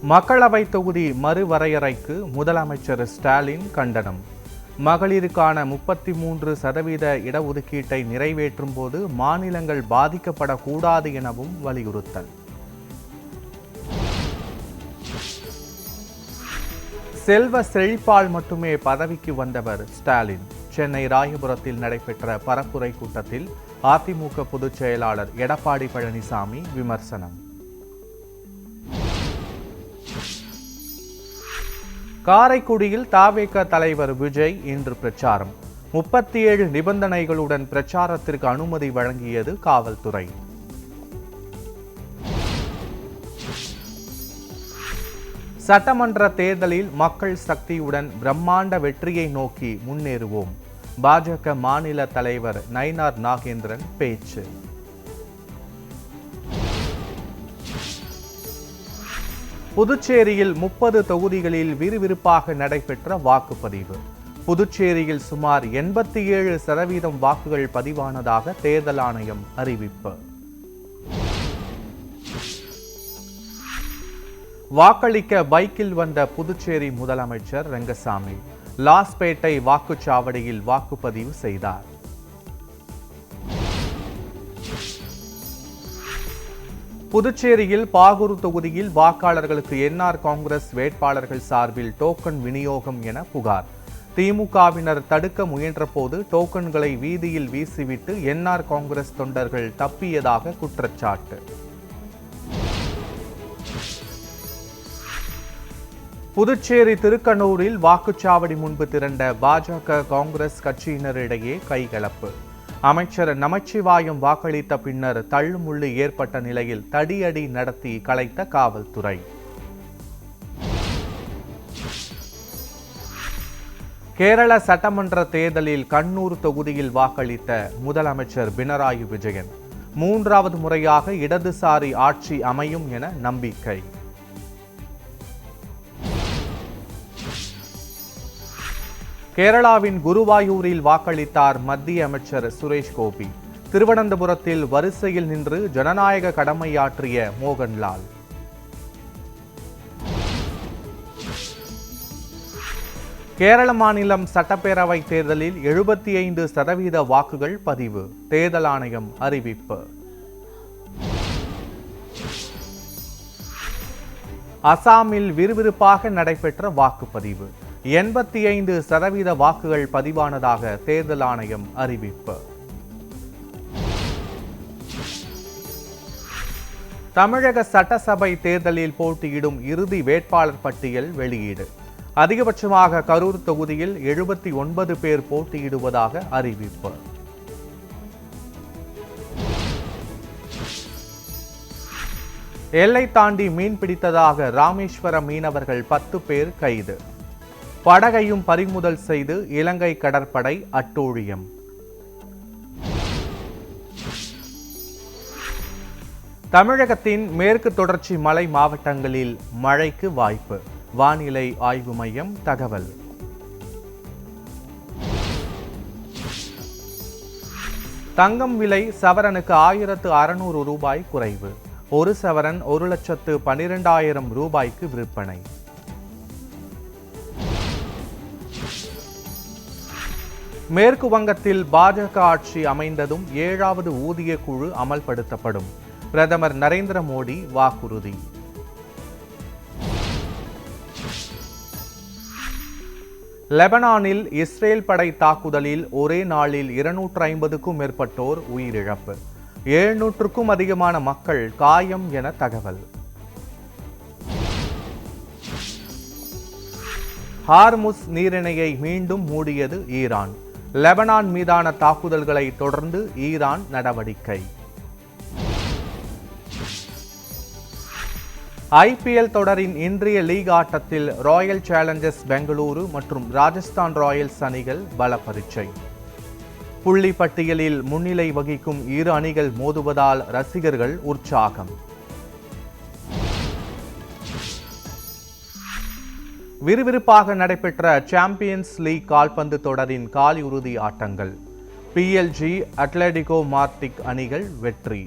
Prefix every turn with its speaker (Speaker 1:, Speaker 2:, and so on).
Speaker 1: மக்களவை தொகுதி மறுவரையறைக்கு முதலமைச்சர் ஸ்டாலின் கண்டனம். மகளிருக்கான 33% இடஒதுக்கீட்டை நிறைவேற்றும் போது மாநிலங்கள் பாதிக்கப்படக்கூடாது எனவும் வலியுறுத்தல். செல்வ செழிப்பால் மட்டுமே பதவிக்கு வந்தவர் ஸ்டாலின். சென்னை ராயபுரத்தில் நடைபெற்ற பரப்புரை கூட்டத்தில் அதிமுக பொதுச் செயலாளர் எடப்பாடி பழனிசாமி விமர்சனம். காரைக்குடியில் தவேக தலைவர் விஜய் இன்று பிரச்சாரம். 37 நிபந்தனைகளுடன் பிரச்சாரத்திற்கு அனுமதி வழங்கியது காவல்துறை. சட்டமன்ற தேர்தலில் மக்கள் சக்தியுடன் பிரம்மாண்ட வெற்றியை நோக்கி முன்னேறுவோம். பாஜக மாநில தலைவர் நயினார் நாகேந்திரன் பேச்சு. புதுச்சேரியில் 30 தொகுதிகளில் விறுவிறுப்பாக நடைபெற்ற வாக்குப்பதிவு. புதுச்சேரியில் சுமார் 87% வாக்குகள் பதிவானதாக தேர்தல் ஆணையம் அறிவிப்பு. வாக்களிக்க பைக்கில் வந்த புதுச்சேரி முதலமைச்சர் ரெங்கசாமி லாஸ்பேட்டை வாக்குச்சாவடியில் வாக்குப்பதிவு செய்தார். புதுச்சேரியில் பாகூர் தொகுதியில் வாக்காளர்களுக்கு என்ஆர் காங்கிரஸ் வேட்பாளர்கள் சார்பில் டோக்கன் விநியோகம் என புகார். திமுகவினர் தடுக்க முயன்றபோது டோக்கன்களை வீதியில் வீசிவிட்டு என்ஆர் காங்கிரஸ் தொண்டர்கள் தப்பியதாக குற்றச்சாட்டு. புதுச்சேரி திருக்கனூரில் வாக்குச்சாவடி முன்பு திரண்ட பாஜக காங்கிரஸ் கட்சியினரிடையே கைகலப்பு. அமைச்சர் நமச்சிவாயம் வாக்களித்த பின்னர் தள்ளுமுள்ளு ஏற்பட்ட நிலையில் தடியடி நடத்தி கலைத்த காவல்துறை. கேரள சட்டமன்ற தேர்தலில் கண்ணூர் தொகுதியில் வாக்களித்த முதலமைச்சர் பினராயி விஜயன் 3வது முறையாக இடதுசாரி ஆட்சி அமையும் என நம்பிக்கை. கேரளாவின் குருவாயூரில் வாக்களித்தார் மத்திய அமைச்சர் சுரேஷ் கோபி. திருவனந்தபுரத்தில் வரிசையில் நின்று ஜனநாயக கடமையாற்றிய மோகன்லால். கேரள மாநிலம் சட்டப்பேரவை தேர்தலில் 75% வாக்குகள் பதிவு. தேர்தல் ஆணையம் அறிவிப்பு. அசாமில் விறுவிறுப்பாக நடைபெற்ற வாக்குப்பதிவு. 85% வாக்குகள் பதிவானதாக தேர்தல் ஆணையம் அறிவிப்பு. தமிழக சட்டசபை தேர்தலில் போட்டியிடும் இறுதி வேட்பாளர் பட்டியல் வெளியீடு. அதிகபட்சமாக கரூர் தொகுதியில் 79 பேர் போட்டியிடுவதாக அறிவிப்பு. எல்லை தாண்டி மீன் பிடித்ததாக ராமேஸ்வரம் மீனவர்கள் 10 பேர் கைது. படகையும் பறிமுதல் செய்து இலங்கை கடற்படை அட்டூழியம். தமிழகத்தின் மேற்கு தொடர்ச்சி மலை மாவட்டங்களில் மழைக்கு வாய்ப்பு. வானிலை ஆய்வு மையம் தகவல். தங்கம் விலை சவரனுக்கு 1600 ரூபாய் குறைவு. ஒரு சவரன் 1,12,000 ரூபாய்க்கு விற்பனை. மேற்கு வங்கத்தில் பாஜக ஆட்சி அமைந்ததும் 7வது ஊதிய குழு அமல்படுத்தப்படும். பிரதமர் நரேந்திர மோடி வாக்குறுதி. லெபனானில் இஸ்ரேல் படை தாக்குதலில் ஒரே நாளில் 250க்கும் மேற்பட்டோர் உயிரிழப்பு. 700க்கும் அதிகமான மக்கள் காயம் என தகவல். ஹார்முஸ் நீரிணையை மீண்டும் மூடியது ஈரான். லெபனான் மீதான தாக்குதல்களை தொடர்ந்து ஈரான் நடவடிக்கை. IPL தொடரின் இன்றைய லீக் ஆட்டத்தில் ராயல் சேலஞ்சர்ஸ் பெங்களூரு மற்றும் ராஜஸ்தான் ராயல்ஸ் அணிகள் பல பரீட்சை. புள்ளி பட்டியலில் முன்னிலை வகிக்கும் இரு அணிகள் மோதுவதால் ரசிகர்கள் உற்சாகம். விறுவிறுப்பாக நடைபெற்ற சாம்பியன்ஸ் லீக் கால்பந்து தொடரின் காலிறுதி ஆட்டங்கள். PLG, அட்லெடிகோ மாட்ரிட் அணிகள் வெற்றி.